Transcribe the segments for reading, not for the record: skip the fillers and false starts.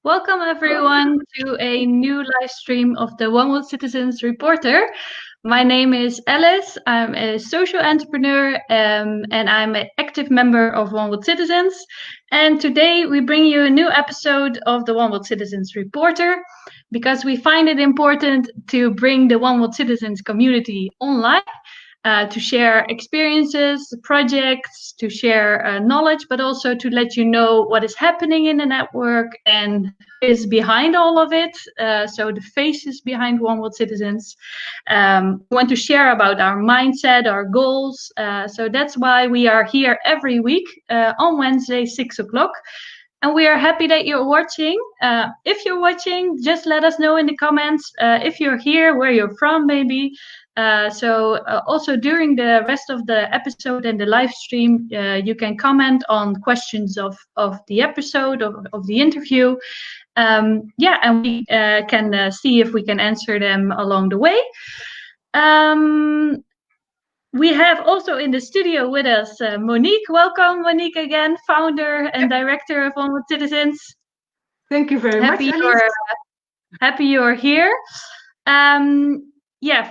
Welcome everyone to a new live stream of the One World Citizens Reporter. My name is Alice. I'm a social entrepreneur and I'm an active member of One World Citizens. And today we bring you a new episode of the One World Citizens Reporter because we find it important to bring the One World Citizens community online. To share experiences, projects, to share knowledge, but also to let you know what is happening in the network and who is behind all of it. So the faces behind One World Citizens. We want to share about our mindset, our goals. So that's why we are here every week on Wednesday, 6 o'clock. And we are happy that you're watching. If you're watching, just let us know in the comments if you're here, where you're from, maybe. Also during the rest of the episode and the live stream, you can comment on questions of the episode, of the interview. And we can see if we can answer them along the way. We have also in the studio with us Monique. Welcome, Monique, again, founder and director of One World Citizens. Thank you very much, Alice. Happy you're here.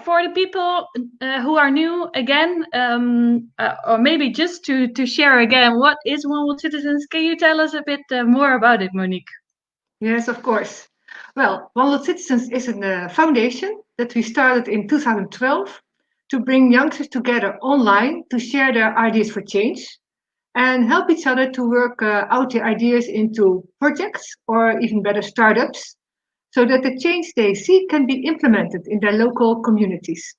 For the people who are new again, or maybe just to share again, what is One World Citizens? Can you tell us a bit more about it, Monique? Yes, of course. Well, One World Citizens is a foundation that we started in 2012 to bring youngsters together online to share their ideas for change and help each other to work out their ideas into projects or even better startups, so that the change they see can be implemented in their local communities.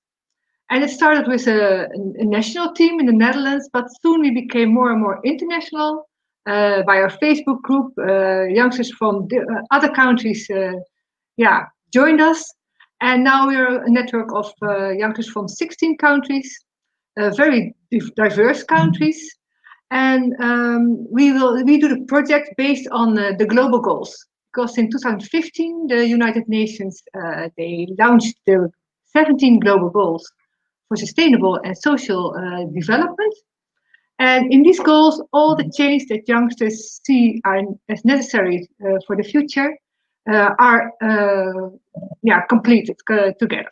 And it started with a national team in the Netherlands, but soon we became more and more international. By our Facebook group, youngsters from other countries joined us. And now we're a network of youngsters from 16 countries, very diverse countries. And we do the project based on the global goals. Because in 2015, the United Nations, they launched the 17 global goals for sustainable and social development. And in these goals, all the change that youngsters see as necessary for the future are completed together.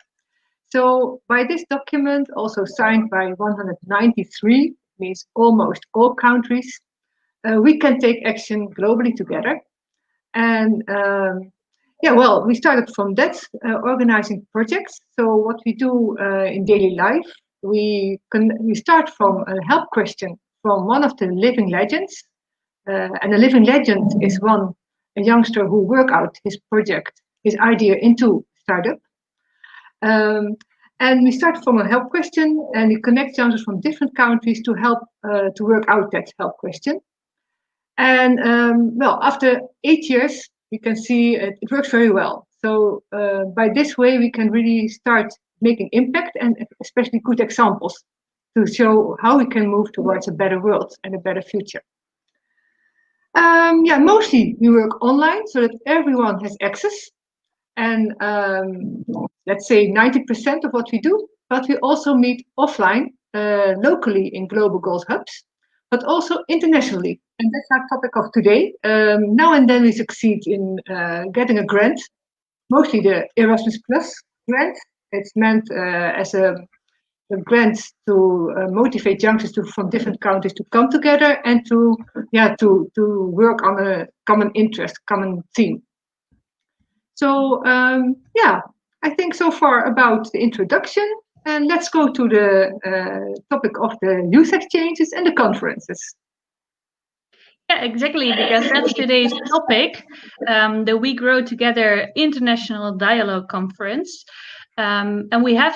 So by this document, also signed by 193, means almost all countries, we can take action globally together. And we started from that, organizing projects. So what we do in daily life, we start from a help question from one of the living legends. And a living legend is a youngster who worked out his project, his idea into startup. And we start from a help question, and we connect youngsters from different countries to help to work out that help question. And after 8 years, we can see it works very well. So by this way, we can really start making impact and especially good examples to show how we can move towards a better world and a better future. Mostly we work online so that everyone has access. And let's say 90% of what we do, but we also meet offline, locally in Global Goals hubs, but also internationally. And that's our topic of today. Now and then we succeed in getting a grant, mostly the Erasmus Plus grant. It's meant as a grant to motivate youngsters from different countries to come together and to work on a common interest, common theme. So I think so far about the introduction. And let's go to the topic of the youth exchanges and the conferences. Yeah, exactly, because that's today's topic, the WeGrowTogether International Dialogue Conference. And we have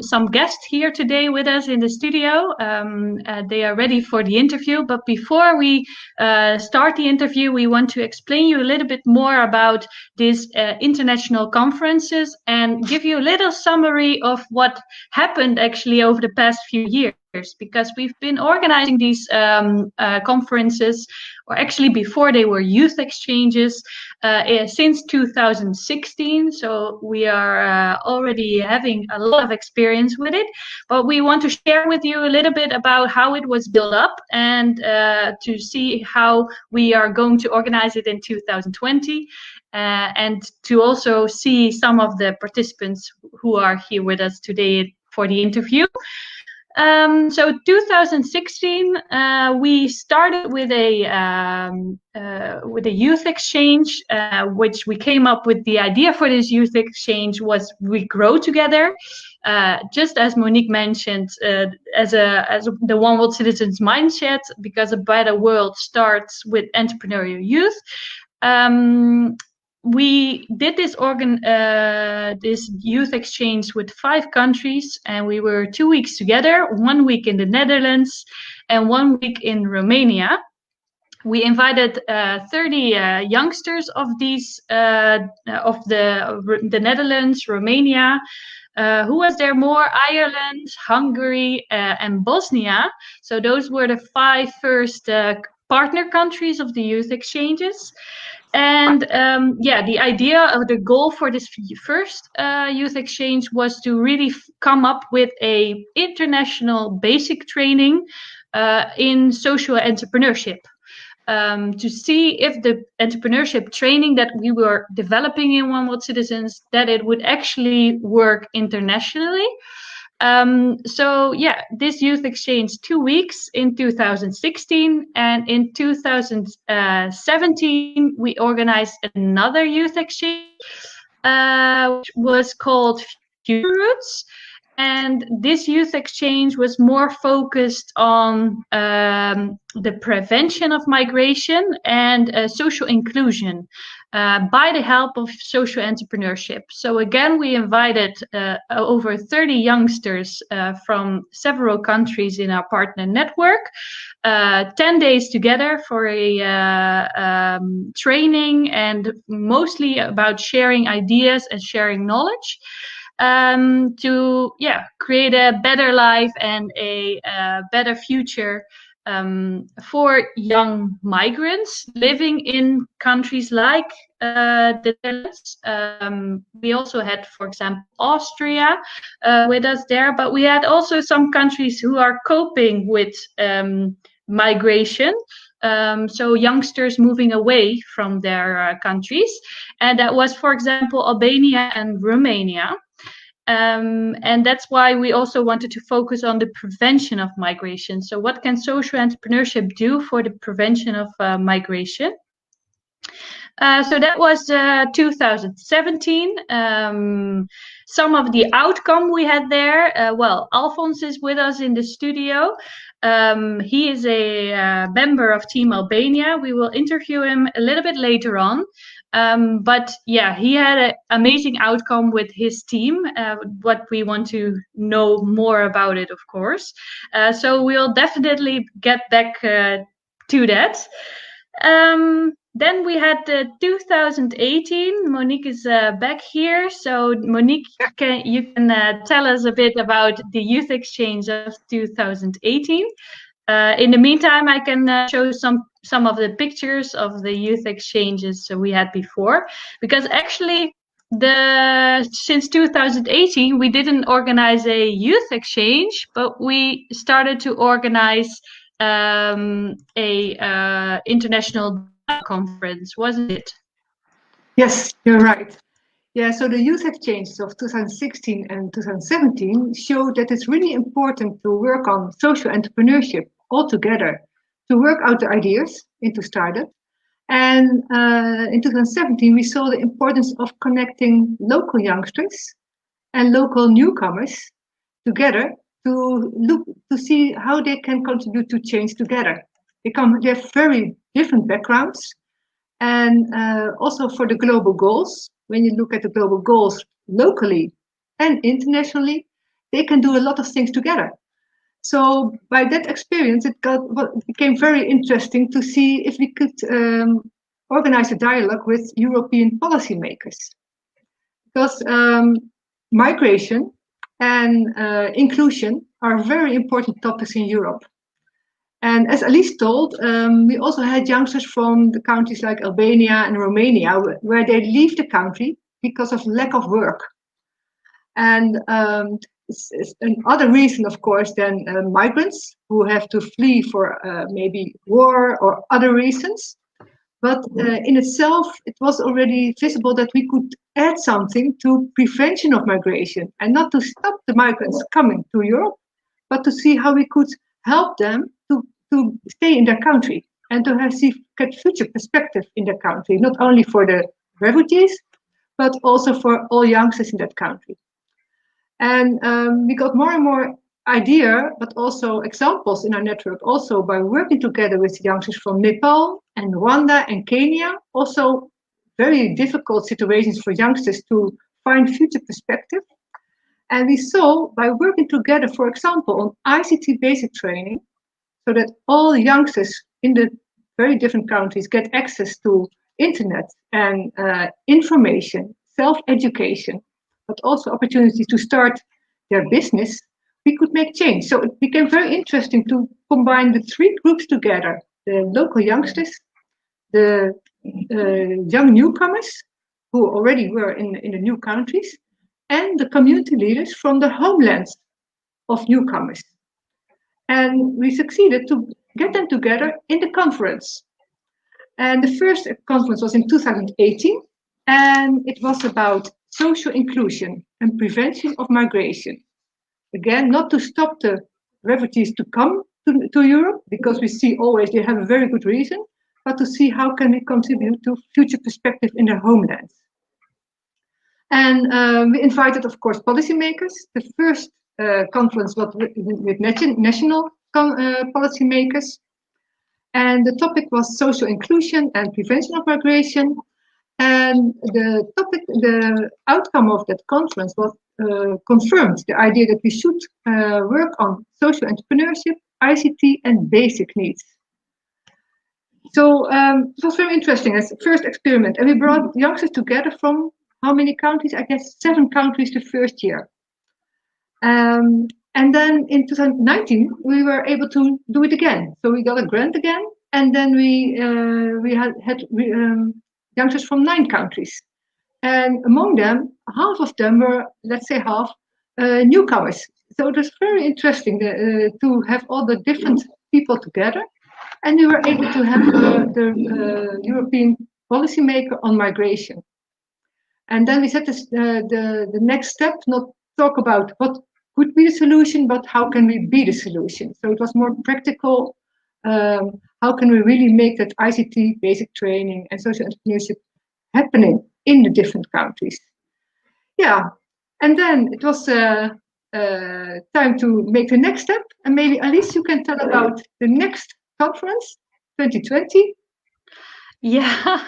some guests here today with us in the studio. They are ready for the interview. But before we start the interview, we want to explain you a little bit more about these international conferences and give you a little summary of what happened actually over the past few years. years, because we've been organizing these conferences, or actually before they were youth exchanges, since 2016. So we are already having a lot of experience with it, but we want to share with you a little bit about how it was built up, and to see how we are going to organize it in 2020. And to also see some of the participants who are here with us today for the interview. So 2016, we started with a youth exchange, which we came up with. The idea for this youth exchange was We Grow Together, just as Monique mentioned, as the One World Citizens mindset, because a better world starts with entrepreneurial youth. We did this youth exchange with 5 countries, and we were 2 weeks together, 1 week in the Netherlands and 1 week in Romania. We invited 30 youngsters of these of the Netherlands, Romania. Who was there more? Ireland, Hungary, and Bosnia. So those were the 5 first partner countries of the youth exchanges. And the idea of the goal for this first youth exchange was to really come up with a international basic training in social entrepreneurship, to see if the entrepreneurship training that we were developing in One World Citizens, that it would actually work internationally. This youth exchange 2 weeks in 2016, and in 2017 we organized another youth exchange, which was called Future Roots. And this youth exchange was more focused on the prevention of migration and social inclusion by the help of social entrepreneurship. So again, we invited over 30 youngsters from several countries in our partner network, 10 days together for a training, and mostly about sharing ideas and sharing knowledge. To create a better life and a better future for young migrants living in countries like the Netherlands. We also had, for example, Austria with us there, but we had also some countries who are coping with migration. So youngsters moving away from their countries. And that was, for example, Albania and Romania. And that's why we also wanted to focus on the prevention of migration. So what can social entrepreneurship do for the prevention of migration? So that was 2017. Some of the outcome we had there, Alphonse is with us in the studio. He is a member of Team Albania. We will interview him a little bit later on. But he had an amazing outcome with his team, what we want to know more about it, of course. So we'll definitely get back to that. Then we had 2018. Monique is back here. So Monique, you can tell us a bit about the youth exchange of 2018. In the meantime, I can show some of the pictures of the youth exchanges we had before, because actually since 2018 we didn't organize a youth exchange, but we started to organize a international conference, wasn't it? Yes, you're right. Yeah, so the youth exchanges of 2016 and 2017 showed that it's really important to work on social entrepreneurship all together, to work out the ideas into startup. And in 2017, we saw the importance of connecting local youngsters and local newcomers together to look to see how they can contribute to change together. They have very different backgrounds, and also for the global goals. When you look at the global goals locally and internationally, they can do a lot of things together. So by that experience, it became very interesting to see if we could organize a dialogue with European policymakers, because migration and inclusion are very important topics in Europe. And as Alice told, we also had youngsters from the countries like Albania and Romania, where they leave the country because of lack of work. And it's another reason, of course, than migrants who have to flee for maybe war or other reasons. But in itself, it was already visible that we could add something to prevention of migration, and not to stop the migrants coming to Europe, but to see how we could help them to stay in their country and to get future perspective in their country, not only for the refugees, but also for all youngsters in that country. And we got more and more idea, but also examples in our network, also by working together with youngsters from Nepal and Rwanda and Kenya, also very difficult situations for youngsters to find future perspective. And we saw by working together, for example, on ICT basic training, so that all youngsters in the very different countries get access to internet and information, self-education, but also opportunities to start their business, we could make change. So it became very interesting to combine the three groups together: the local youngsters, the young newcomers who already were in the new countries, and the community leaders from the homelands of newcomers. And we succeeded to get them together in the conference. And the first conference was in 2018, and it was about social inclusion and prevention of migration. Again, not to stop the refugees to come to Europe, because we see always they have a very good reason, but to see how can we contribute to future perspective in their homelands. And we invited, of course, policymakers. The first conference was with national policymakers. And the topic was social inclusion and prevention of migration. And the outcome of that conference was confirmed the idea that we should work on social entrepreneurship, ICT, and basic needs. So it was very interesting as a first experiment. And we brought youngsters together from how many countries? I guess 7 countries the first year. And then in 2019, we were able to do it again. So we got a grant again. And then we had youngsters from 9 countries. And among them, half of them were, let's say half, newcomers. So it was very interesting to have all the different people together. And we were able to have the European policymaker on migration. And then we set the next step, not talk about what could be the solution, but how can we be the solution. So it was more practical. How can we really make that ICT basic training and social entrepreneurship happening in the different countries? Yeah, and then it was time to make the next step. And maybe Alice, you can tell about the next conference, 2020. Yeah,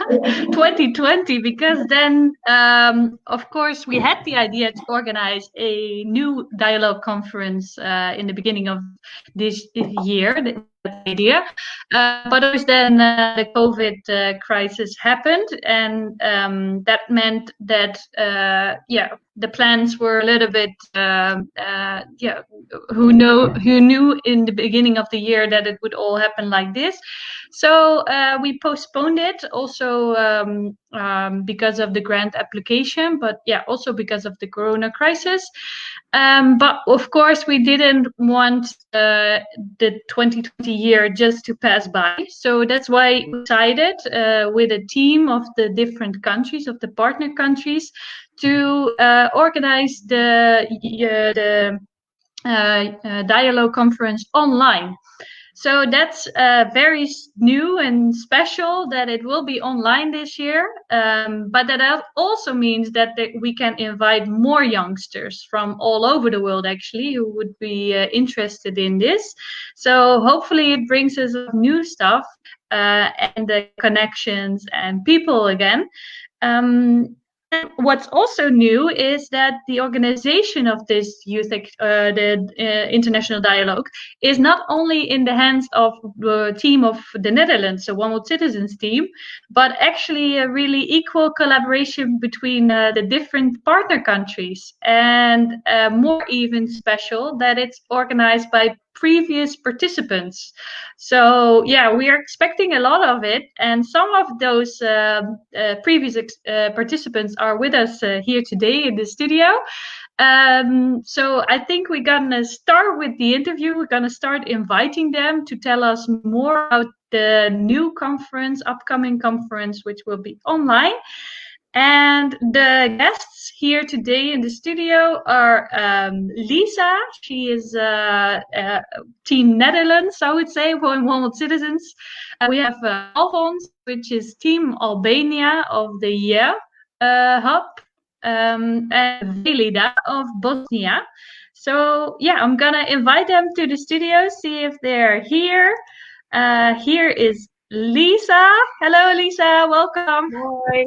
2020, because then, of course, we had the idea to organize a new dialogue conference in the beginning of this year, the idea. But of course, then the COVID crisis happened, and that meant that, the plans were a little bit, who knew in the beginning of the year that it would all happen like this. So we postponed it also because of the grant application, but also because of the Corona crisis. But of course, we didn't want the 2020 year just to pass by. So that's why we decided with a team of the different countries, of the partner countries, to organize the dialogue conference online. So that's very new and special that it will be online this year. But that also means that we can invite more youngsters from all over the world, actually, who would be interested in this. So hopefully it brings us new stuff and the connections and people again. What's also new is that the organization of this international dialogue is not only in the hands of the team of the Netherlands, the One World Citizens team, but actually a really equal collaboration between the different partner countries. And more even special that it's organized by previous participants. So yeah, we are expecting a lot of it, and some of those previous participants are with us here today in the studio. So I think we're gonna start with the interview. We're gonna start inviting them to tell us more about the new conference, upcoming conference, which will be online. And the guests here today in the studio are Lisa. She is Team Netherlands, I would say, for One World Citizens. We have Alfons, which is Team Albania of the year hub, and Velida of Bosnia. So yeah, I'm gonna invite them to the studio, see if they're here. Here is Lisa. Hello, Lisa. Welcome. Hi.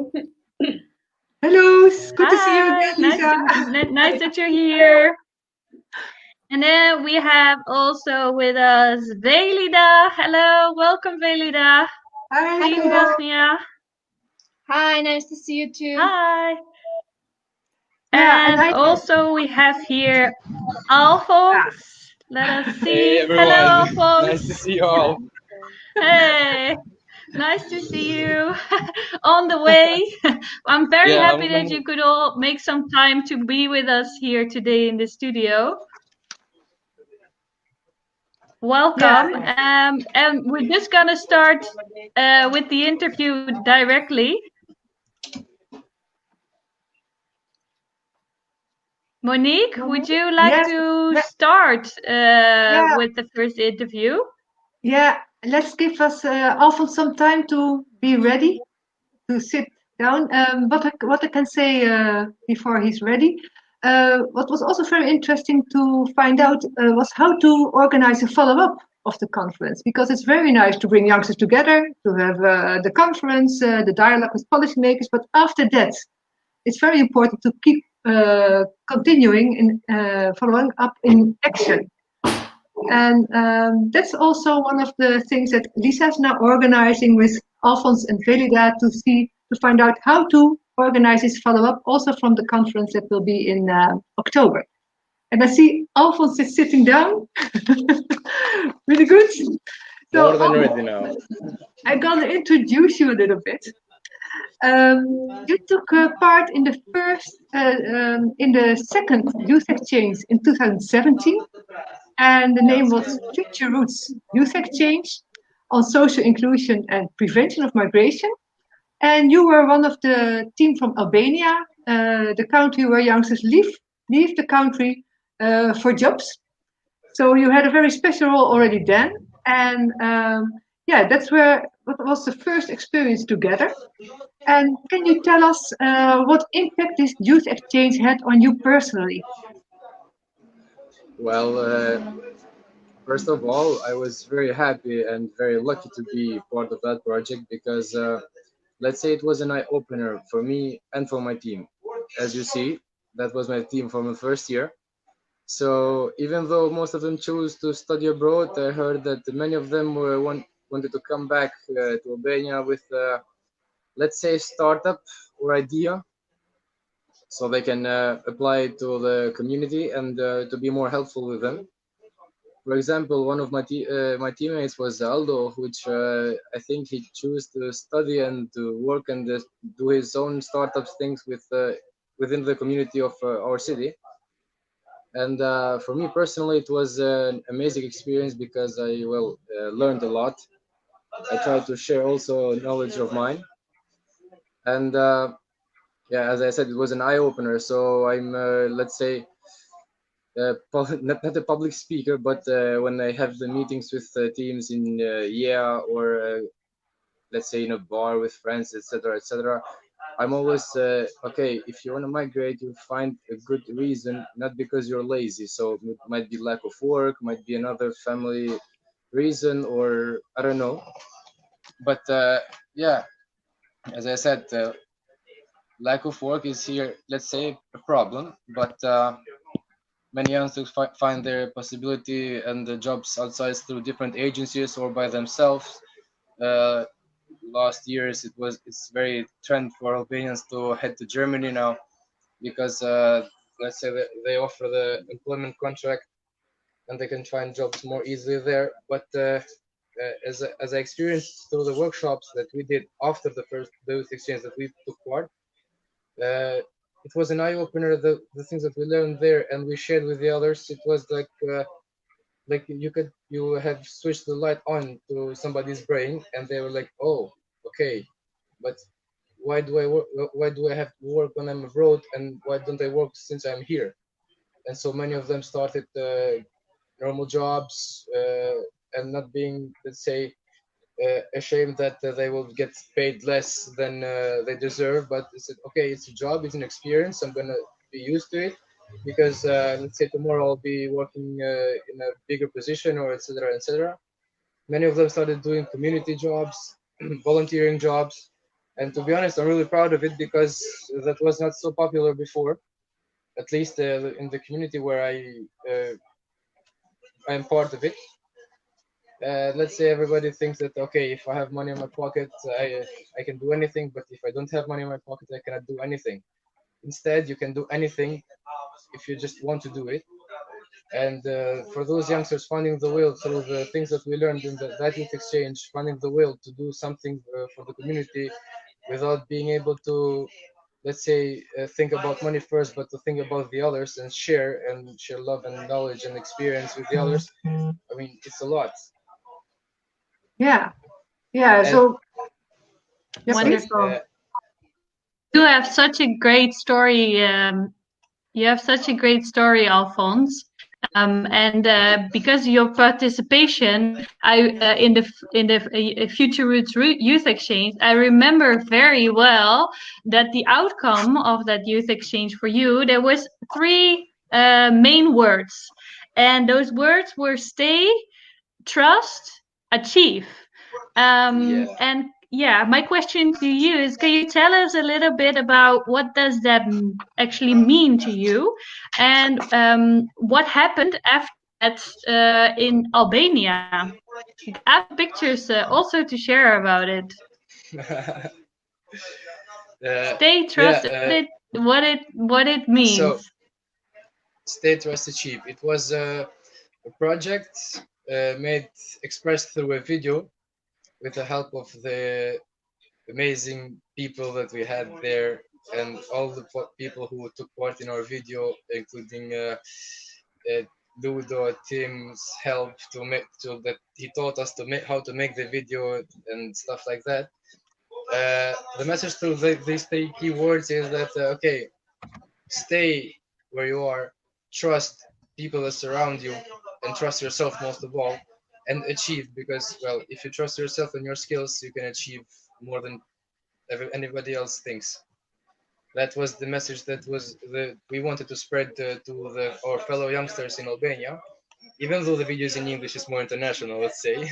Hello, it's good to see you Hi, again, Lisa. nice that you're here. And then we have also with us Velida. Hello, welcome Velida. Hi, Team hello. Bosnia. Hi, nice to see you too. Hi. Yeah, And also we have here Alfons. Let us see. Hey everyone. Hello, Alfons. Nice to see you all. Hey, nice to see you on the way. I'm very happy that you could all make some time to be with us here today in the studio. Welcome. Yeah. And we're just gonna start with the interview directly. Monique, would you like to start with the first interview? Yeah, let's give us Alfons some time to be ready to sit down. What I can say before he's ready, what was also very interesting to find out was how to organize a follow-up of the conference, because it's very nice to bring youngsters together, to have the conference, the dialogue with policymakers, but after that, it's very important to keep continuing and following up in action. And that's also one of the things that Lisa is now organizing with Alfons and Velida to find out how to organize this follow-up also from the conference that will be in October. And I see Alfons is sitting down. Really good. More than ready now. I'm gonna introduce you a little bit. You took part in the second youth exchange in 2017, and the name was Future Roots Youth Exchange on social inclusion and prevention of migration. And you were one of the team from Albania, the country where youngsters leave the country for jobs. So you had a very special role already then, and that's what was the first experience together. And can you tell us what impact this youth exchange had on you personally? Well, first of all, I was very happy and very lucky to be part of that project because, let's say, it was an eye-opener for me and for my team. As you see, that was my team from the first year. So even though most of them chose to study abroad, I heard that many of them wanted to come back to Albania with, let's say, startup or idea, so they can apply it to the community and to be more helpful with them. For example, one of my teammates was Aldo, which I think he chose to study and to work and do his own startup things within the community of our city. And for me personally, it was an amazing experience because I learned a lot. I tried to share also knowledge of mine, and as I said, it was an eye opener. So I'm let's say not a public speaker, but when I have the meetings with teams in or let's say in a bar with friends, etc., I'm always okay. If you want to migrate, you find a good reason, not because you're lazy. So it might be lack of work, might be another family reason, or I don't know. But as I said, lack of work is here, let's say, a problem, but many youngsters find their possibility and the jobs outside through different agencies or by themselves. Uh, Last years, it's very trend for Albanians to head to Germany now because let's say that they offer the employment contract and they can find jobs more easily there. But as I experienced through the workshops that we did after the first youth exchange that we took part, uh, it was an eye opener. The things that we learned there and we shared with the others, it was like you have switched the light on to somebody's brain and they were like, oh, okay, but why do I have to work when I'm abroad and why don't I work since I'm here? And so many of them started normal jobs and not being, let's say, ashamed that they will get paid less than they deserve. But they said, okay, it's a job, it's an experience. I'm gonna be used to it because let's say tomorrow I'll be working in a bigger position or etc. etc. Many of them started doing community jobs, volunteering jobs, and to be honest, I'm really proud of it because that was not so popular before. At least in the community where I'm part of it. Let's say everybody thinks that okay, if I have money in my pocket, I can do anything. But if I don't have money in my pocket, I cannot do anything. Instead, you can do anything if you just want to do it. And for those youngsters finding the will through the things that we learned in that youth exchange, finding the will to do something for the community without being able to, let's say, think about money first, but to think about the others and share love and knowledge and experience with the others. I mean, it's a lot. Yeah, yeah. And So, yeah, sorry, please go. You have such a great story. You have such a great story, Alphonse. And because of your participation, in the Future Roots Youth Exchange, I remember very well that the outcome of that youth exchange for you, there was three main words, and those words were stay, trust, achieve. yeah. And yeah, my question to you is, can you tell us a little bit about what does that actually mean to you, and what happened after that in Albania? I have pictures also to share about it. Stay Yeah. trusted. What it So, means. Stay Trust Achieve. It was a project made expressed through a video with the help of the amazing people that we had there and all the people who took part in our video, including uh, Ludo, Tim's help to make to that he taught us to make how to make the video and stuff like that. The message through these three keywords is that okay, stay where you are, trust people that surround you, and trust yourself most of all, and achieve because well, if you trust yourself and your skills, you can achieve more than anybody else thinks. That was the message that was the we wanted to spread to our fellow youngsters in Albania. Even though the video is in English, it's more international, let's say.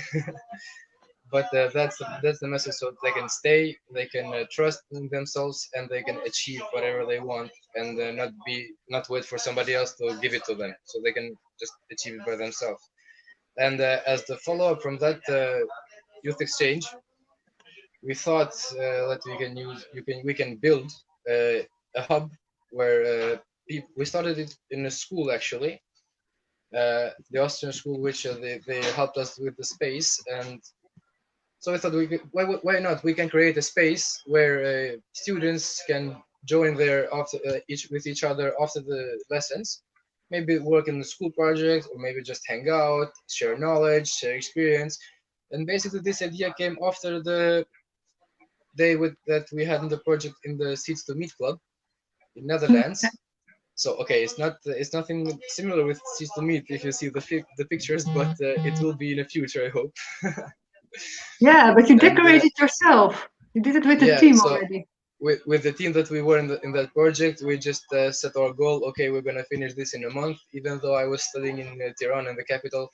But that's the message. So they can stay, they can trust in themselves, and they can achieve whatever they want, and not wait for somebody else to give it to them. So they can just achieve it by themselves. And as the follow up from that youth exchange, we thought that we can build a hub where we started it in a school actually, the Austrian school, which they helped us with the space, and so I thought why not? We can create a space where students can join there after each other after the lessons, maybe work in the school project or maybe just hang out, share knowledge, share experience, and basically this idea came after the day that we had in the project in the Seeds to Meet Club in Netherlands. So okay, it's nothing similar with Seeds to Meet if you see the pictures, but it will be in the future, I hope. Yeah, but you And decorated yourself. You did it with the yeah, team so already. with the team that we were in that project, we just set our goal. Okay, we're gonna finish this in a month. Even though I was studying in Tirana, in the capital,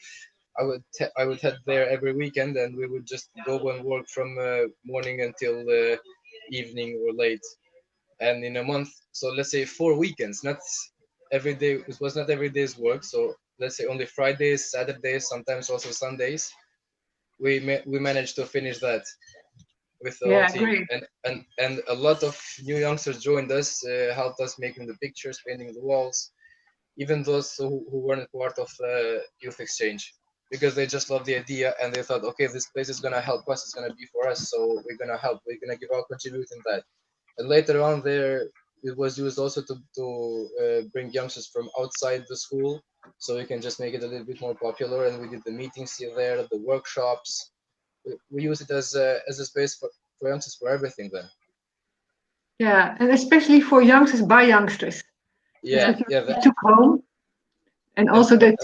I would head there every weekend, and we would just go and work from morning until evening or late. and in a month, so let's say 4 weekends, not every day. It was not every day's work. So let's say only Fridays, Saturdays, sometimes also Sundays. We managed to finish that with the whole Yeah, team, great. and a lot of new youngsters joined us, helped us making the pictures, painting the walls, even those who weren't part of the youth exchange, because they just loved the idea and they thought, okay, this place is gonna help us, it's gonna be for us, so we're gonna help, we're gonna give our contribution in that. And later on, there it was used also to bring youngsters from outside the school, so we can just make it a little bit more popular. And we did the meetings here, there, the workshops. We use it as a space for youngsters for everything then. Yeah, and especially for youngsters by youngsters. Yeah, That yeah, you took home, and also that.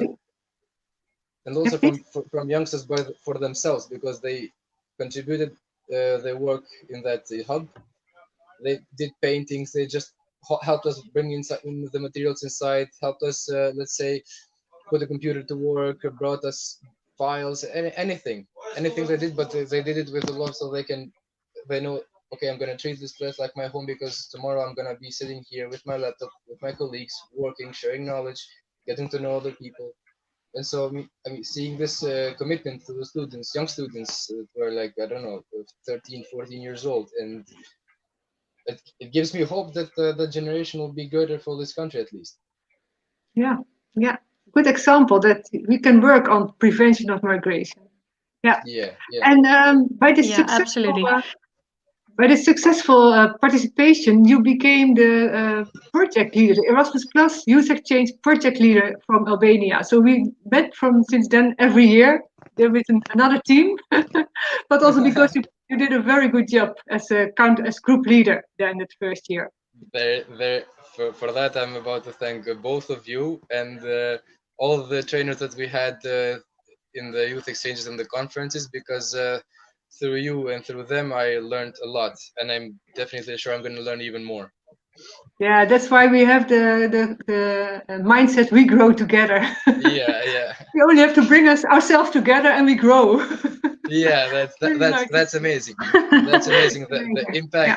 and also Yeah, from youngsters for themselves, because they contributed their work in that hub. They did paintings. They just helped us bring in the materials inside. Helped us, let's say, put the computer to work. Brought us files, anything they did, but they did it with a love, so they know. Okay, I'm gonna treat this place like my home, because tomorrow I'm gonna be sitting here with my laptop, with my colleagues, working, sharing knowledge, getting to know other people. And so seeing this commitment to the students, young students, who are like, I don't know, 13, 14 years old, and it gives me hope that the generation will be good for this country at least. yeah, yeah. Good example that we can work on prevention of migration. Yeah, Yeah, yeah. and Yeah, absolutely. by the successful participation, you became the project leader, the Erasmus Plus Youth Exchange project leader from Albania. So we met from since then every year. There with another team, but also because you did a very good job as as group leader then that first year. there for that, I'm about to thank both of you and all the trainers that we had in the youth exchanges and the conferences, because through you and through them I learned a lot, and I'm definitely sure I'm going to learn even more. Yeah, that's why we have the mindset we grow together. Yeah. We only have to bring ourselves together and we grow. Yeah, Really like that's it. amazing. That's amazing. The Yeah.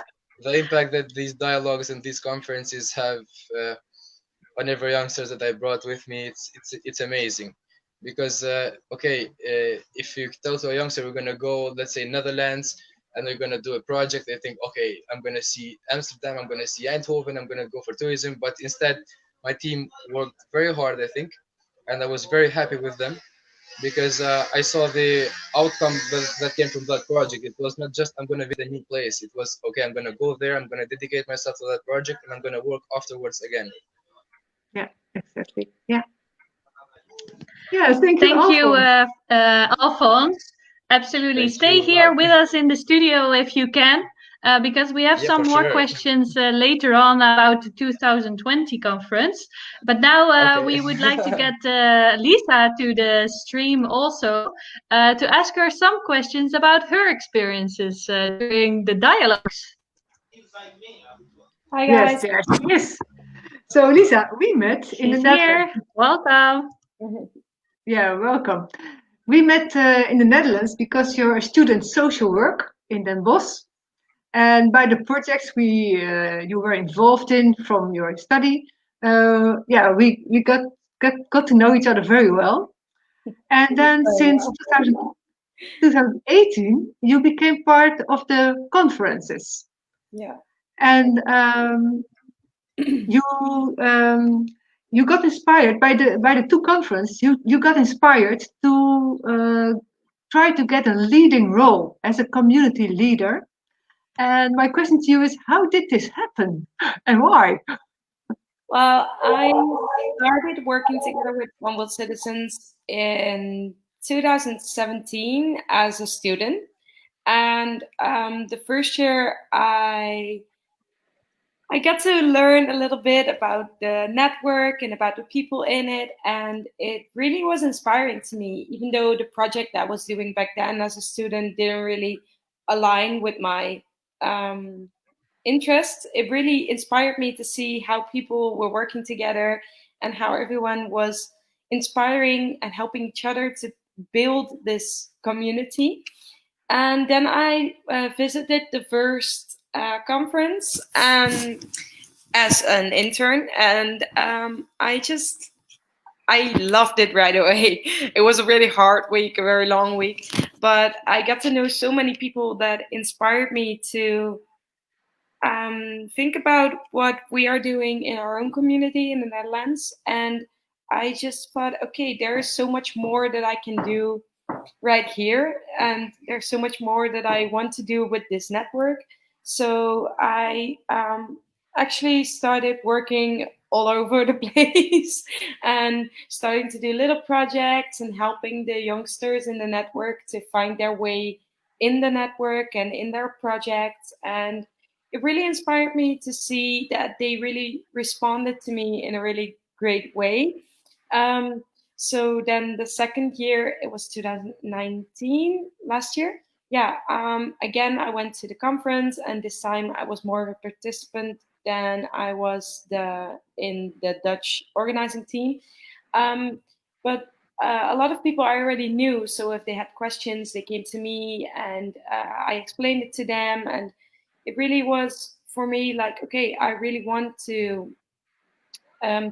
impact that these dialogues and these conferences have on every youngsters that I brought with me, it's amazing. Because if you tell to a youngster we're gonna go, let's say, Netherlands, and we're gonna do a project, they think, okay, I'm gonna see Amsterdam, I'm gonna see Eindhoven, I'm gonna go for tourism. But instead, my team worked very hard, I think, and I was very happy with them, because I saw the outcome that came from that project. It was not just I'm gonna visit a new place. It was, okay, I'm gonna go there, I'm gonna dedicate myself to that project, and I'm gonna work afterwards again. Yeah, exactly. Yeah. Yeah, thank you, Thank you, Alphonse. Alphonse. Absolutely. Thank Stay you. here Wow. with us in the studio if you can, because we have Yeah, some for more sure. questions later on about the 2020 conference. But now Okay. we would like to get Lisa to the stream also to ask her some questions about her experiences during the dialogues. Hi Yes, guys. there she is. So, Lisa, we met in the She's Netherlands. here. Welcome. Yeah, welcome. We met in the Netherlands because you're a student social work in Den Bosch. And by the projects you were involved in from your study, we got to know each other very well. And then since 2018, you became part of the conferences. Yeah. And you got inspired by the two conferences. You got inspired to try to get a leading role as a community leader. And my question to you is, how did this happen, and why? Well, I started working together with One World Citizens in 2017 as a student. And the first year I got to learn a little bit about the network and about the people in it, and it really was inspiring to me, even though the project that I was doing back then as a student didn't really align with my interests. It really inspired me to see how people were working together and how everyone was inspiring and helping each other to build this community. And then I visited the first conference as an intern, and I loved it right away. It was a really hard week, a very long week, but I got to know so many people that inspired me to think about what we are doing in our own community in the Netherlands. And I just thought, okay, there is so much more that I can do right here, and there's so much more that I want to do with this network. So I actually started working all over the place and starting to do little projects and helping the youngsters in the network to find their way in the network and in their projects. And it really inspired me to see that they really responded to me in a really great way. Um, so then the second year, it was 2019, last year. Yeah, again, I went to the conference, and this time I was more of a participant than I was in the Dutch organizing team. But a lot of people I already knew, so if they had questions, they came to me, and I explained it to them. And it really was for me like, okay, I really want to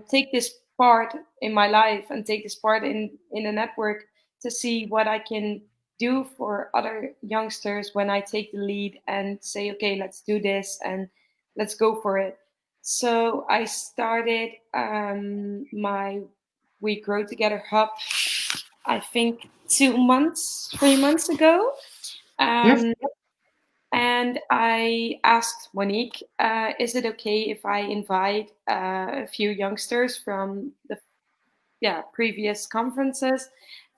take this part in my life and take this part in a network to see what I can do for other youngsters when I take the lead and say, okay, let's do this and let's go for it. So I started my We Grow Together hub, I think 3 months ago. Yes. And I asked Monique, is it okay if I invite a few youngsters from the previous conferences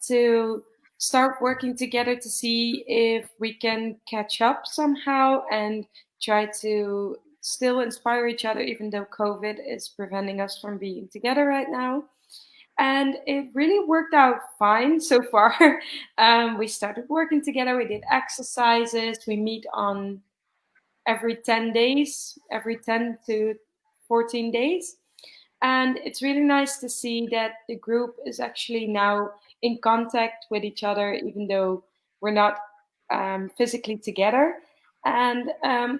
to start working together to see if we can catch up somehow and try to still inspire each other, even though COVID is preventing us from being together right now. And it really worked out fine so far. We started working together, we did exercises, we meet on every 10 days, every 10 to 14 days. And it's really nice to see that the group is actually now in contact with each other, even though we're not physically together. And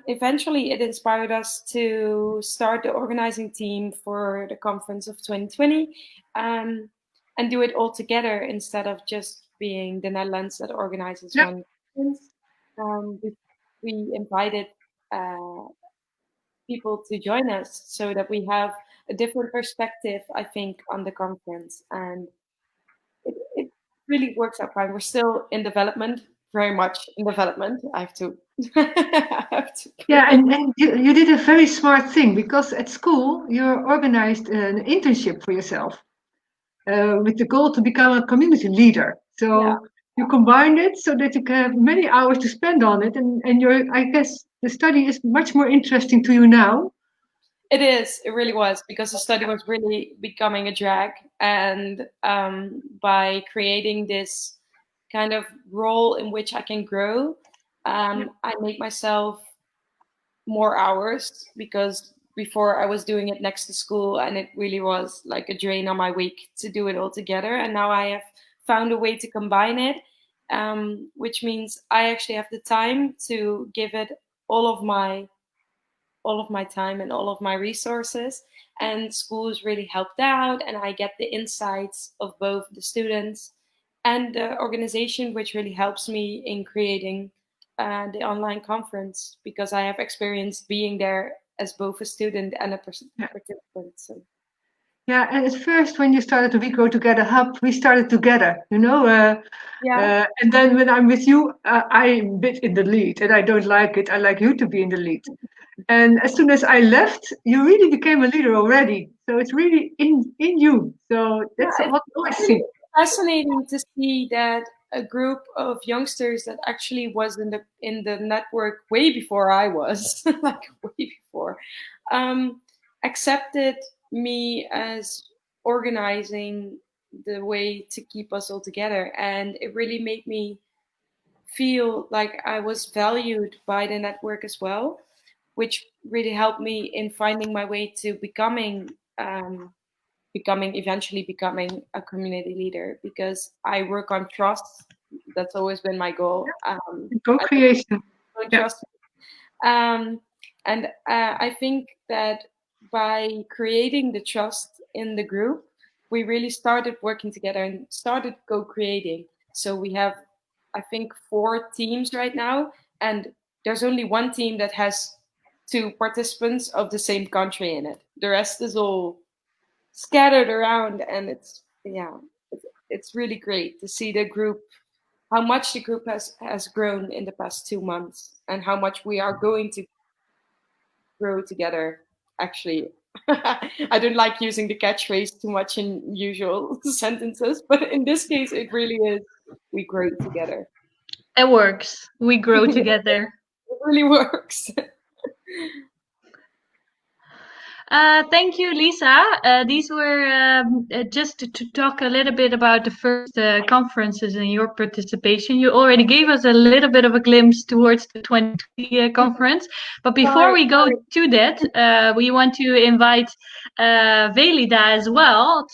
eventually it inspired us to start the organizing team for the conference of 2020 and do it all together instead of just being the Netherlands that organizes one conference. We invited uh, people to join us so that we have a different perspective, I think, on the conference. And it really works out fine. We're still in development, very much in development. I have to. I have to Yeah, and you did a very smart thing because at school you organized an internship for yourself with the goal to become a community leader. So you combined it so that you can have many hours to spend on it, and I guess the study is much more interesting to you now. It is. It really was, because the study was really becoming a drag, and by creating this kind of role in which I can grow, I make myself more hours, because before I was doing it next to school and it really was like a drain on my week to do it all together. And now I have found a way to combine it, which means I actually have the time to give it all of my time and all of my resources. And school has really helped out, and I get the insights of both the students and the organization, which really helps me in creating the online conference, because I have experience being there as both a student and a participant. So. Yeah, and at first when you started the We Grow Together hub, we started together, and then when I'm with you, I'm a bit in the lead, and I don't like it. I like you to be in the lead. And as soon as I left, you really became a leader already. So it's really in you. So that's what I see. Fascinating to see that a group of youngsters that actually was in the network way before I was, like way before, accepted me as organizing the way to keep us all together. And it really made me feel like I was valued by the network as well, which really helped me in finding my way to eventually becoming a community leader, because I work on trust. That's always been my goal. Co-creation. Trust. And I think that by creating the trust in the group, we really started working together and started co-creating. So we have, I think, 4 teams right now, and there's only one team that has 2 participants of the same country in it. The rest is all scattered around, and it's really great to see the group, how much the group has grown in the past 2 months, and how much we are going to grow together. Actually, I don't like using the catchphrase too much in usual sentences, but in this case, it really is. We grow together. It works. We grow together. It really works. Thank you, Lisa. These were just to talk a little bit about the first conferences and your participation. You already gave us a little bit of a glimpse towards the 2020 conference. But before we go to that, we want to invite Velida as well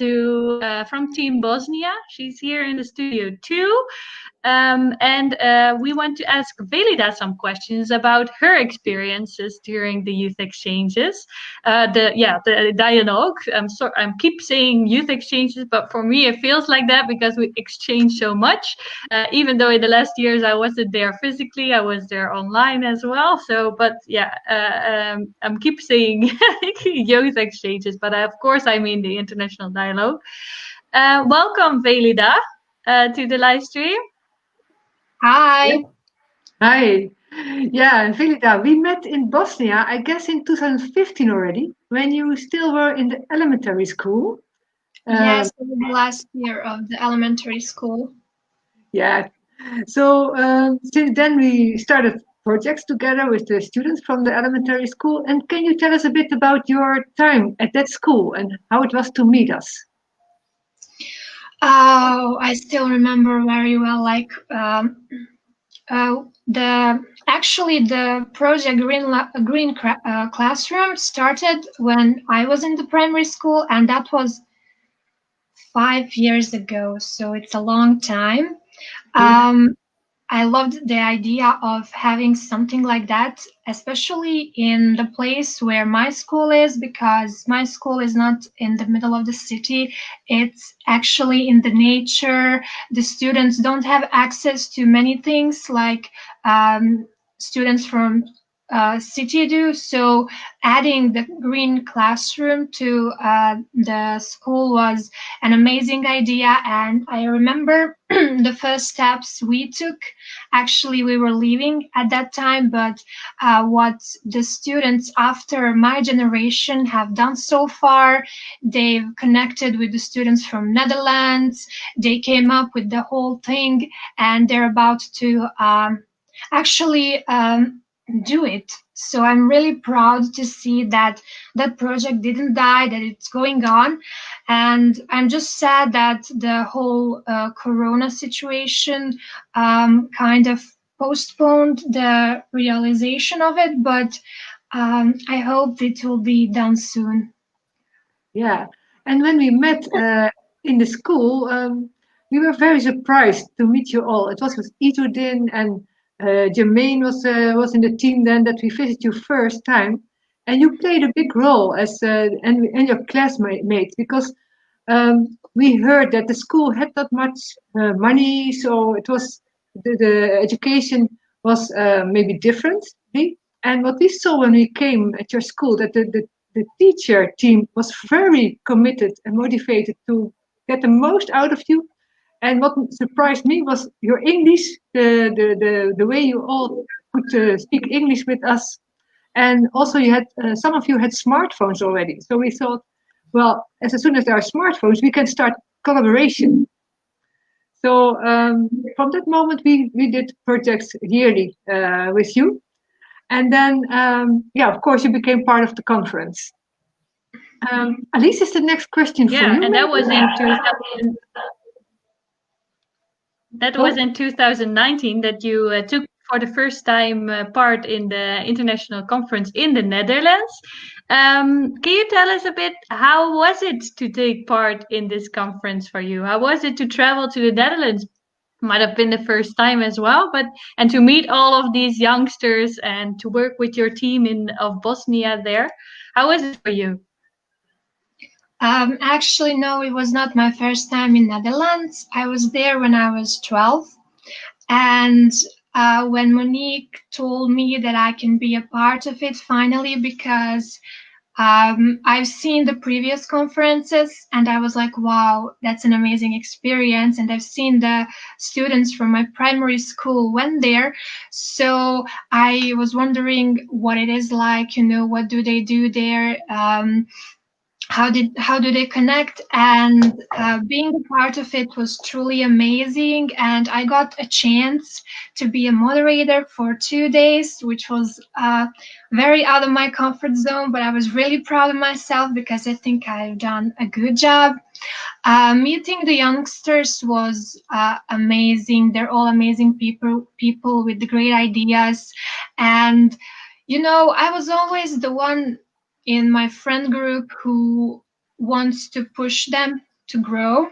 from Team Bosnia. She's here in the studio too. And we want to ask Velida some questions about her experiences during the youth exchanges. The dialogue. I keep saying youth exchanges, but for me it feels like that because we exchange so much. Even though in the last years I wasn't there physically, I was there online as well. I'm keep saying youth exchanges, but of course I mean the international dialogue. Welcome, Velida, to the live stream. Hi. Yeah. Hi. Yeah, Velida, we met in Bosnia, I guess in 2015 already, when you still were in the elementary school. Yes, in the last year of the elementary school. Yeah. So since then we started projects together with the students from the elementary school. And can you tell us a bit about your time at that school and how it was to meet us? Oh, I still remember very well, like the project Green Classroom started when I was in the primary school, and that was 5 years ago, so it's a long time. I loved the idea of having something like that, especially in the place where my school is, because my school is not in the middle of the city. It's actually in the nature. The students don't have access to many things like students from city do. So adding the green classroom to the school was an amazing idea. And I remember the first steps we took. Actually, we were leaving at that time, but what the students after my generation have done so far, they've connected with the students from Netherlands. They came up with the whole thing, and they're about to actually do it. So I'm really proud to see that that project didn't die, that it's going on. And I'm just sad that the whole Corona situation kind of postponed the realization of it, but I hope it will be done soon. Yeah, and when we met in the school, we were very surprised to meet you all. It was with Itudin and Jermaine was in the team then that we visited you first time, and you played a big role as and your classmates because we heard that the school had not much money, so it was the education was maybe different. And what we saw when we came at your school, that the teacher team was very committed and motivated to get the most out of you. And what surprised me was your English, the way you all could speak English with us. And also you had, some of you had smartphones already. So we thought, well, as soon as there are smartphones, we can start collaboration. So from that moment, we did projects yearly with you. And then, of course, you became part of the conference. Alice is the next question for you. Yeah, and that was in 2000. That was in 2019 that you took for the first time part in the international conference in the Netherlands. Can you tell us a bit, how was it to take part in this conference for you? How was it to travel to the Netherlands might have been the first time as well, and to meet all of these youngsters and to work with your team of Bosnia there. How was it for you? Actually, no, it was not my first time in Netherlands. I was there when I was 12. And when Monique told me that I can be a part of it finally, because I've seen the previous conferences and I was like, wow, that's an amazing experience. And I've seen the students from my primary school went there. So I was wondering what it is like, what do they do there? How do they connect, and being a part of it was truly amazing. And I got a chance to be a moderator for 2 days, which was very out of my comfort zone, but I was really proud of myself because I think I've done a good job. Meeting the youngsters was amazing. They're all amazing people with great ideas. And I was always the one in my friend group who wants to push them to grow.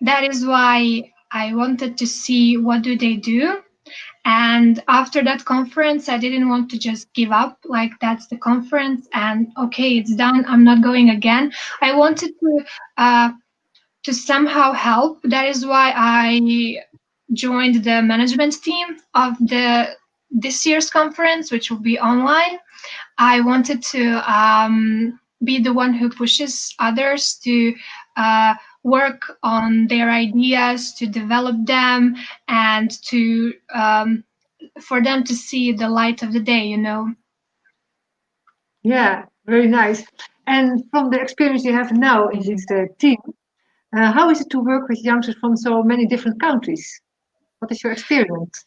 That is why I wanted to see what do they do. And after that conference, I didn't want to just give up, like that's the conference and okay, it's done, I'm not going again. I wanted to somehow help. That is why I joined the management team of this year's conference, which will be online. I wanted to be the one who pushes others to work on their ideas, to develop them, and to for them to see the light of the day. Yeah, very nice. And from the experience you have now in this team, how is it to work with youngsters from so many different countries? What is your experience?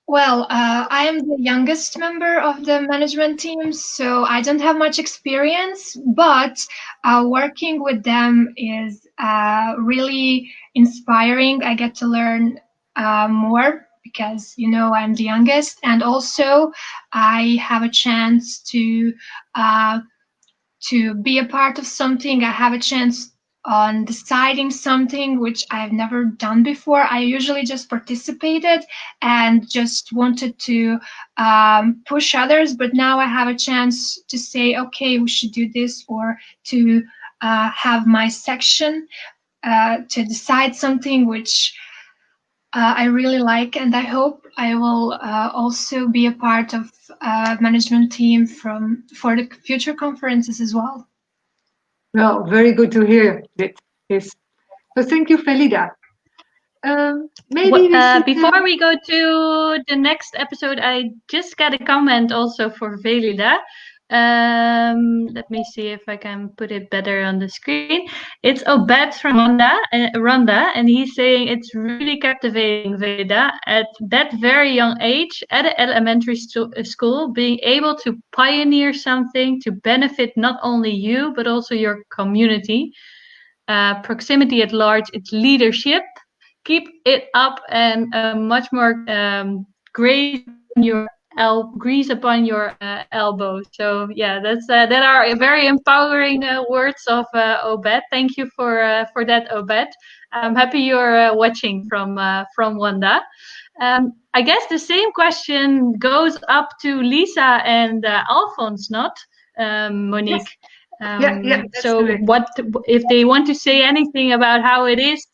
Well, I am the youngest member of the management team, so I don't have much experience, but working with them is really inspiring. I get to learn more because, I'm the youngest, and also I have a chance to be a part of something. I have a chance on deciding something which I've never done before. I usually just participated and just wanted to push others, but now I have a chance to say, okay, we should do this, or to have my section to decide something which I really like, and I hope I will also be a part of management team for the future conferences as well. Well, very good to hear this. So thank you, Felida. Maybe before we go to the next episode, I just got a comment also for Velida. Let me see if I can put it better on the screen. It's Obed from Rwanda, and he's saying it's really captivating, Velida, at that very young age, at an elementary school, being able to pioneer something to benefit not only you, but also your community. Proximity at large, it's leadership. Keep it up, and much more grease upon your elbow. So yeah, that are very empowering words of Obed. Thank you for that, Obed. I'm happy you're watching from Wanda. I guess the same question goes up to Lisa and Alphonse, not Monique. Yes. So what if they want to say anything about how it is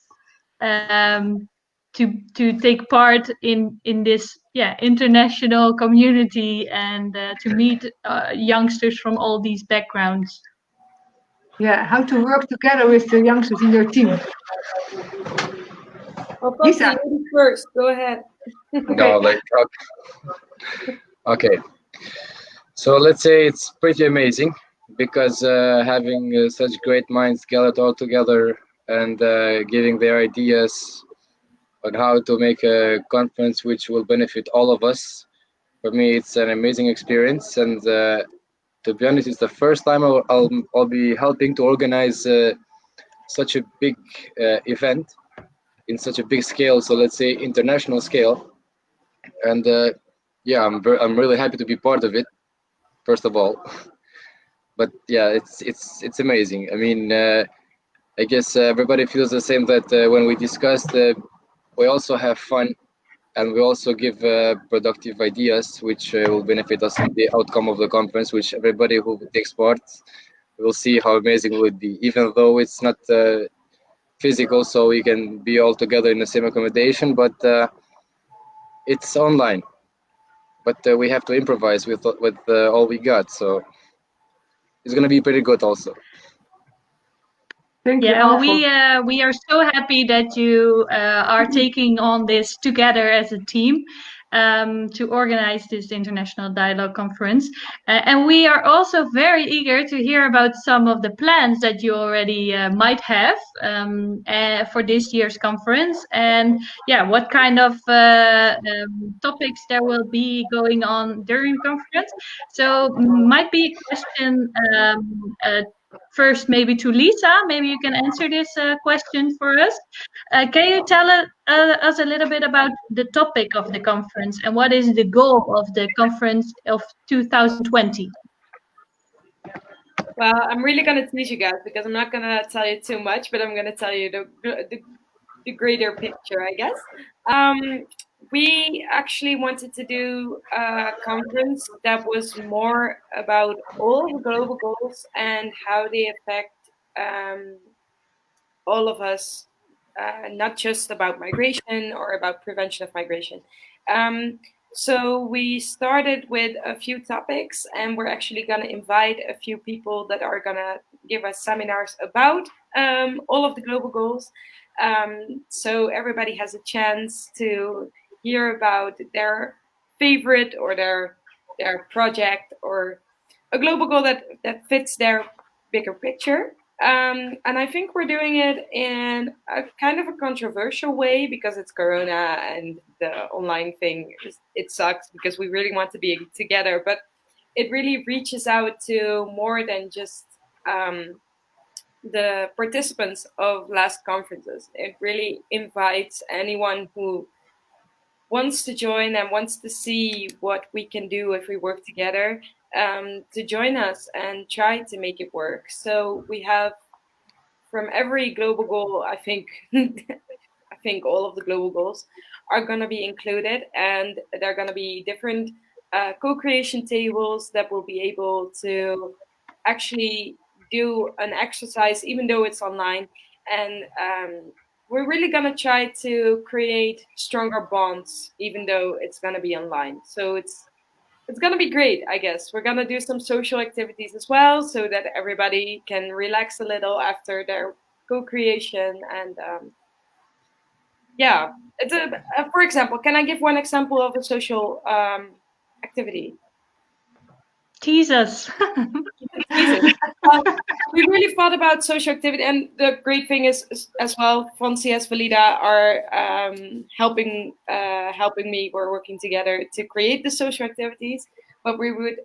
to take part in this international community and to meet youngsters from all these backgrounds? Yeah, how to work together with the youngsters in your team. Lisa, you first. Go ahead. Okay. So let's say it's pretty amazing because having such great minds gathered all together and giving their ideas on how to make a conference which will benefit all of us. For me, it's an amazing experience, and to be honest, it's the first time I'll be helping to organize such a big event in such a big scale. So let's say international scale, and I'm really happy to be part of it. First of all, but yeah, it's amazing. I mean, I guess everybody feels the same that when we discussed we also have fun, and we also give productive ideas which will benefit us in the outcome of the conference, which everybody who takes part will see how amazing it would be, even though it's not physical, so we can be all together in the same accommodation, but it's online. But we have to improvise with all we got, so it's gonna be pretty good also. Thank you, Yeah, Alfons. we are so happy that you are taking on this together as a team to organize this international dialogue conference. And we are also very eager to hear about some of the plans that you already might have for this year's conference, and yeah, what kind of topics there will be going on during the conference. So might be a question first maybe to Lisa. Maybe you can answer this question for us. Can you tell us a little bit about the topic of the conference and what is the goal of the conference of 2020? Well, I'm really going to tease you guys because I'm not going to tell you too much, but I'm going to tell you the greater picture, I guess. We actually wanted to do a conference that was more about all the global goals and how they affect all of us, not just about migration or about prevention of migration. So we started with a few topics, and we're actually going to invite a few people that are going to give us seminars about all of the global goals. So everybody has a chance to hear about their favorite or their project or a global goal that fits their bigger picture. And I think we're doing it in a kind of a controversial way because it's Corona and the online thing. It sucks because we really want to be together, but it really reaches out to more than just the participants of last conferences. It really invites anyone who wants to join and wants to see what we can do if we work together to join us and try to make it work. So we have from every global goal, I think I think all of the global goals are going to be included, and they're going to be different co-creation tables that will be able to actually do an exercise, even though it's online. And we're really going to try to create stronger bonds, even though it's going to be online. So it's going to be great, I guess. We're going to do some social activities as well so that everybody can relax a little after their co-creation. And yeah, it's for example, can I give one example of a social activity? Tease us. We really thought about social activity, and the great thing is as well, Fonsi as Valida are helping me. We're working together to create the social activities. What we would,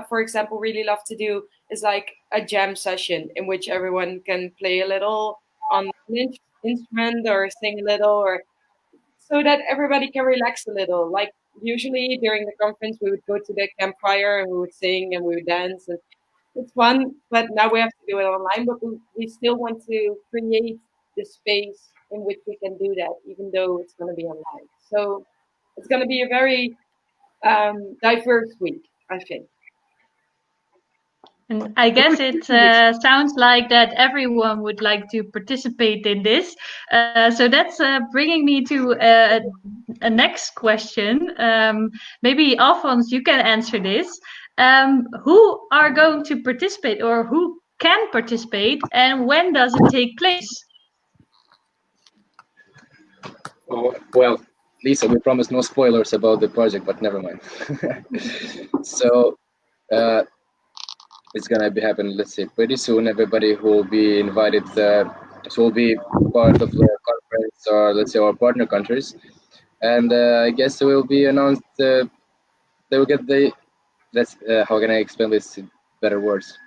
for example, really love to do is like a jam session in which everyone can play a little on an instrument or sing a little, or so that everybody can relax a little. Like usually during the conference, we would go to the campfire and we would sing and we would dance, and it's fun. But now we have to do it online. But we still want to create the space in which we can do that, even though it's going to be online. So it's going to be a very diverse week, I think. And I guess it sounds like that everyone would like to participate in this. So that's bringing me to a next question. Maybe Alphonse, you can answer this. Who are going to participate, or who can participate, and when does it take place? Oh, well, Lisa, we promised no spoilers about the project, but never mind. So it's gonna be happening, let's say, pretty soon. Everybody who will be invited will be part of the conference, or let's say our partner countries, and I guess it will be announced. They will get the. That's how can I explain this in better words?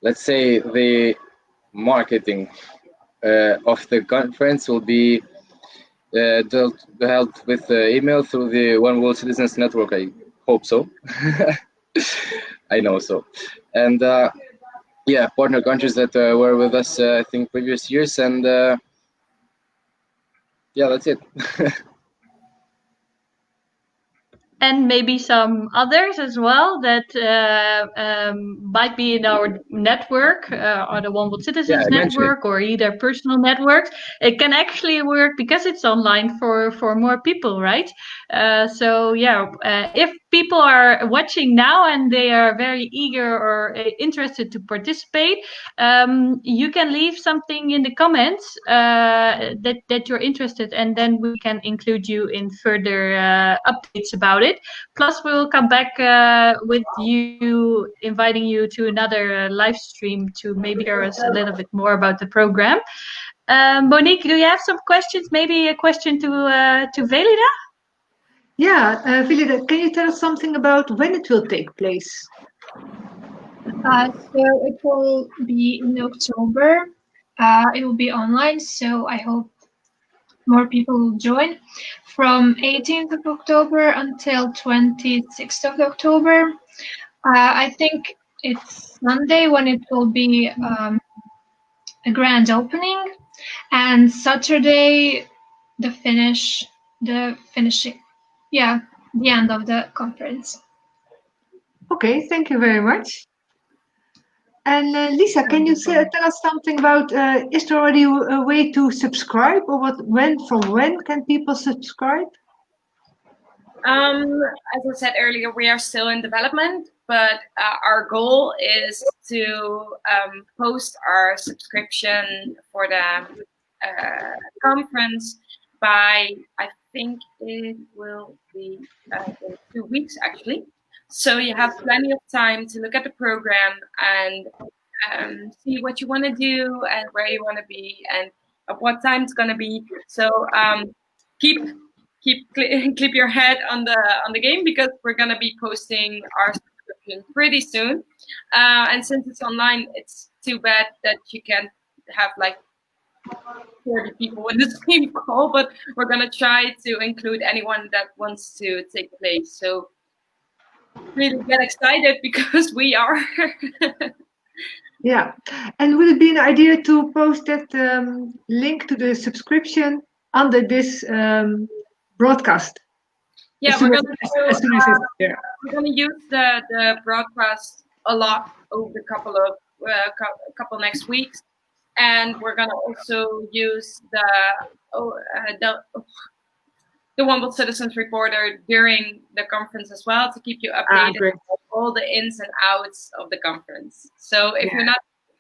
Let's say the marketing of the conference will be held with email through the One World Citizens Network. I hope so. I know so. And yeah, partner countries that were with us, I think, previous years. And Yeah, that's it. And maybe some others as well that might be in our network, or the One World Yeah, Citizens I mentioned it. network, or either personal networks. It can actually work because it's online for more people, right? So yeah, if people are watching now and they are very eager or interested to participate, you can leave something in the comments that you're interested, and then we can include you in further updates about it. Plus, we will come back with you, inviting you to another live stream to maybe share us a little bit more about the program. Monique, do you have some questions? Maybe a question to Velida? Yeah, Vilida, can you tell us something about when it will take place? So it will be in October. It will be online, so I hope more people will join. From 18th of October until 26th of October. I think it's Sunday when it will be a grand opening, and Saturday the finishing, yeah, the end of the conference. Okay, thank you very much. And Lisa, can you tell us something about, is there already a way to subscribe, or from when can people subscribe? As I said earlier, we are still in development, but our goal is to post our subscription for the conference by, I think it will be in 2 weeks actually. So you have plenty of time to look at the program and see what you want to do and where you want to be and at what time it's going to be. So keep keep your head on the game, because we're going to be posting our subscription pretty soon. And since it's online, it's too bad that you can't have like 40 people in the same call, but we're going to try to include anyone that wants to take place. So really get excited, because we are. Yeah, and would it be an idea to post that link to the subscription under this broadcast? Yeah, as soon we're as, going as soon as it's there. we're going to use the broadcast a lot over the couple next weeks, and we're going to also use the One World Citizens Reporter during the conference as well, to keep you updated Great. on all the ins and outs of the conference. So if you're not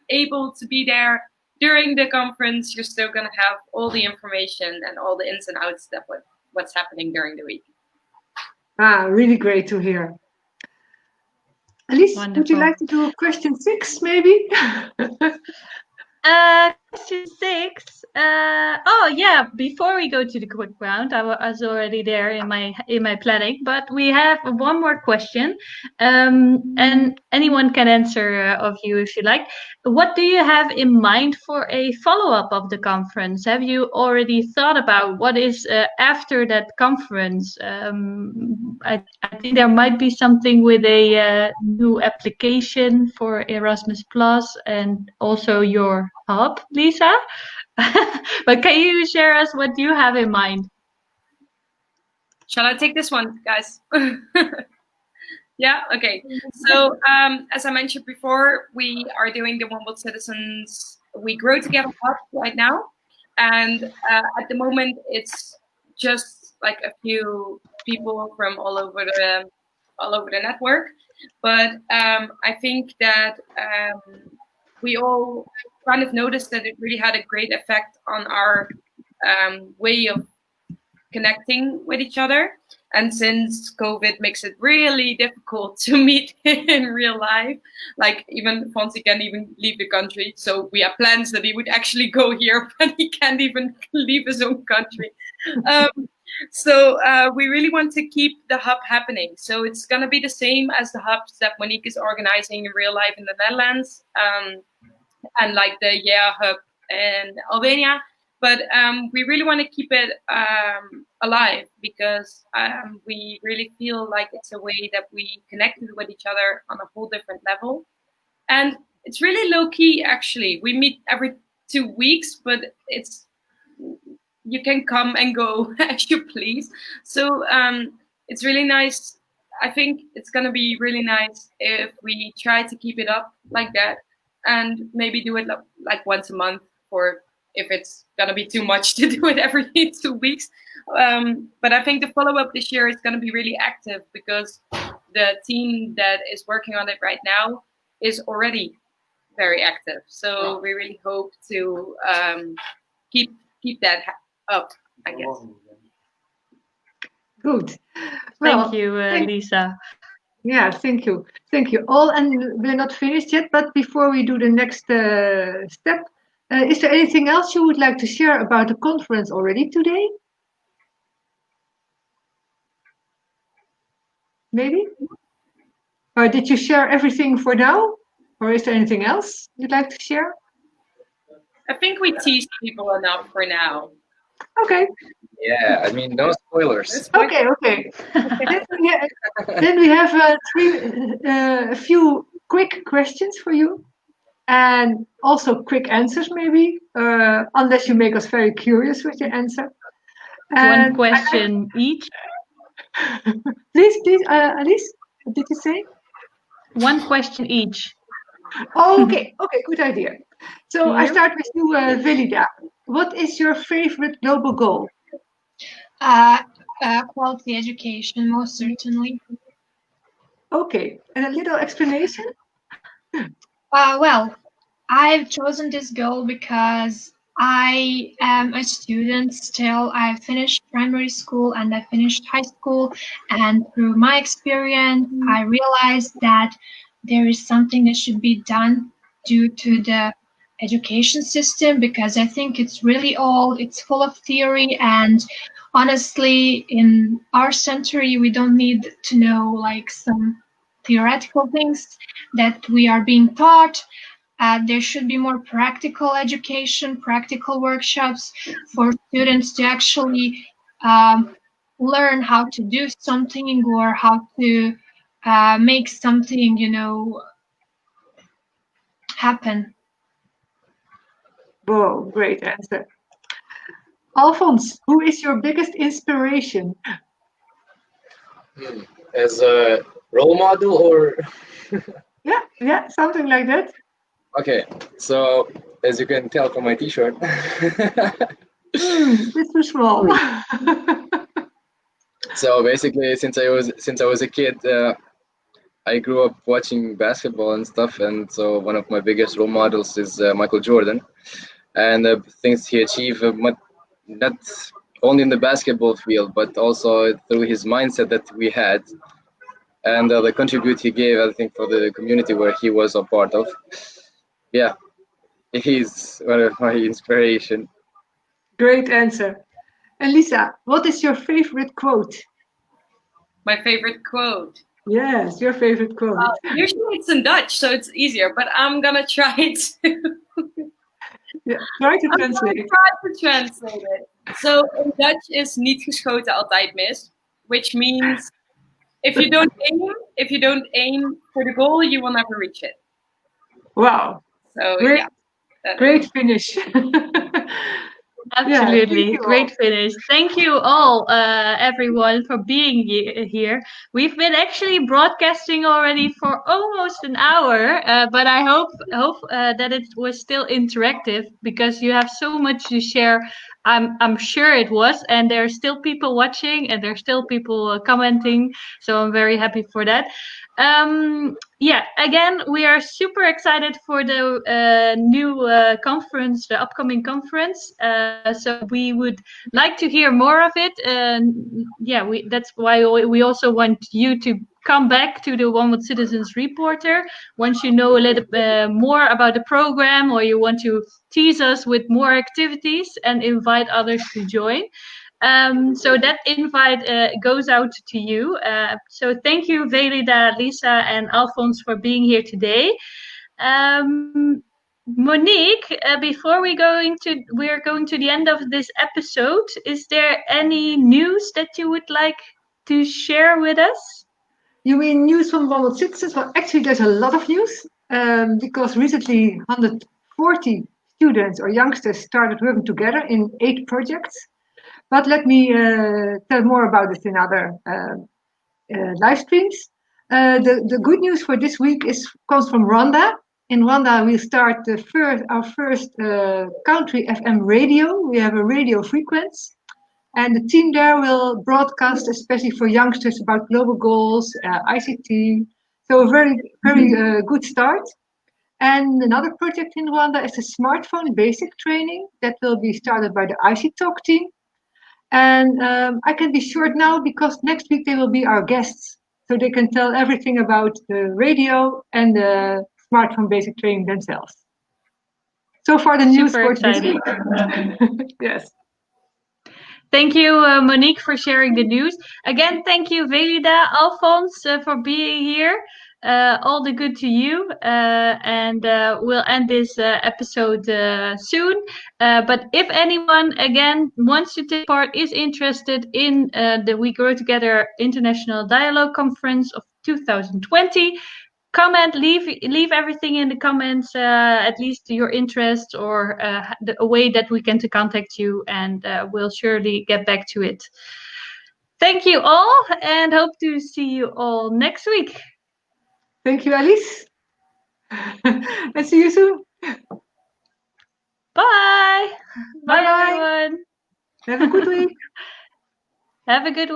able to be there during the conference, you're still going to have all the information and all the ins and outs of what's happening during the week. Really great to hear. Alice, would you Wonderful. like to do question 6, maybe? Question 6. Oh yeah, before we go to the quick round, I was already there in my planning, but we have one more question, and anyone can answer of you if you like. What do you have in mind for a follow-up of the conference? Have you already thought about what is after that conference? I think there might be something with a new application for Erasmus Plus, and also your hub, Lisa. But can you share us what you have in mind? Shall I take this one, guys? Yeah, okay. So as I mentioned before, we are doing the One World Citizens We Grow Together hub right now, and at the moment it's just like a few people from all over the network. But I think that we all kind of noticed that it really had a great effect on our way of connecting with each other. And since COVID makes it really difficult to meet in real life, like even Fonzie can't even leave the country. So we have plans that he would actually go here, but he can't even leave his own country. So we really want to keep the hub happening. So it's going to be the same as the hubs that Monique is organizing in real life in the Netherlands, and like the hub in Albania. But we really want to keep it alive, because we really feel like it's a way that we connected with each other on a whole different level. And it's really low key, actually. We meet every 2 weeks, but it's you can come and go as you please. So it's really nice. I think it's gonna be really nice if we try to keep it up like that, and maybe do it like once a month, or if it's gonna be too much to do it every 2 weeks. But I think the follow-up this year is gonna be really active, because the team that is working on it right now is already very active. So we really hope to keep that up, I guess. Good. Well, Thank you, Lisa. Yeah, thank you. Thank you all. And we're not finished yet, but before we do the next step, is there anything else you would like to share about the conference already today? Maybe? Or did you share everything for now? Or is there anything else you'd like to share? I think we teased people enough for now. Okay. Yeah, I mean, no spoilers. Okay. Then we have a few quick questions for you, and also quick answers, maybe, unless you make us very curious with your answer. One question each. Please, Alice, what did you say? One question each. Oh, okay, good idea. So I start with you, Velida. What is your favorite global goal? Quality education, most certainly. Okay, and a little explanation? Well, I've chosen this goal because I am a student still. I finished primary school and I finished high school, and through my experience, I realized that there is something that should be done due to the education system, because I think it's really old, it's full of theory, and honestly, in our century, we don't need to know like some theoretical things that we are being taught. There should be more practical education, practical workshops for students to actually learn how to do something, or how to make something, happen. Whoa, great answer. Alphonse, who is your biggest inspiration? As a role model, or Yeah, something like that. okay, so as you can tell from my t-shirt, It's too small. so basically since I was a kid, I grew up watching basketball and stuff, and so one of my biggest role models is Michael Jordan, and the things he achieved, not only in the basketball field but also through his mindset that we had, and the contribute he gave, I think, for the community where he was a part of. Yeah, he's one of my inspiration. Great answer. And Lisa, what is your favorite quote? My favorite quote. Yes, your favorite quote. Usually it's in Dutch, so it's easier, but I'm gonna try to. Yeah, try to translate. Try to translate it. So in Dutch is niet geschoten altijd mis, which means if you don't aim for the goal, you will never reach it. Wow. So great, yeah. Great finish. Absolutely, Yeah, great finish. Thank you all, everyone, for being here. We've been actually broadcasting already for almost an hour, but I hope that it was still interactive, because you have so much to share. I'm sure it was, and there are still people watching, and there are still people commenting. So I'm very happy for that. Yeah, again, we are super excited for the new conference, the upcoming conference. So we would like to hear more of it. Yeah, that's why we also want you to come back to the One with Citizens Reporter once you know a little more about the program, or you want to tease us with more activities and invite others to join. So that invite goes out to you. So thank you, Velida, Lisa, and Alphonse for being here today. Monique, before we're going to the end of this episode, is there any news that you would like to share with us? You mean news from One World Citizens? Well, actually, there's a lot of news, because recently 140 students or youngsters started working together in 8 projects. But let me tell more about this in other live streams. The good news for this week comes from Rwanda. In Rwanda, we start our first country FM radio. We have a radio frequency. And the team there will broadcast, especially for youngsters, about global goals, ICT. So a very, very good start. And another project in Rwanda is a smartphone basic training that will be started by the IC Talk team. And I can be short now because next week they will be our guests. So they can tell everything about the radio and the smartphone basic training themselves. So far the news Super for this exciting. week. Yes. Thank you, Monique, for sharing the news. Again, thank you, Velida, Alphonse, for being here. All the good to you. And we'll end this episode soon. But if anyone, again, wants to take part, is interested in the We Grow Together International Dialogue Conference of 2020, comment, leave everything in the comments, at least your interest or a way that we can to contact you, and we'll surely get back to it. Thank you all, and hope to see you all next week. Thank you, Alice. And see you soon. Bye. Bye-bye. Everyone. Have a good week. Have a good week.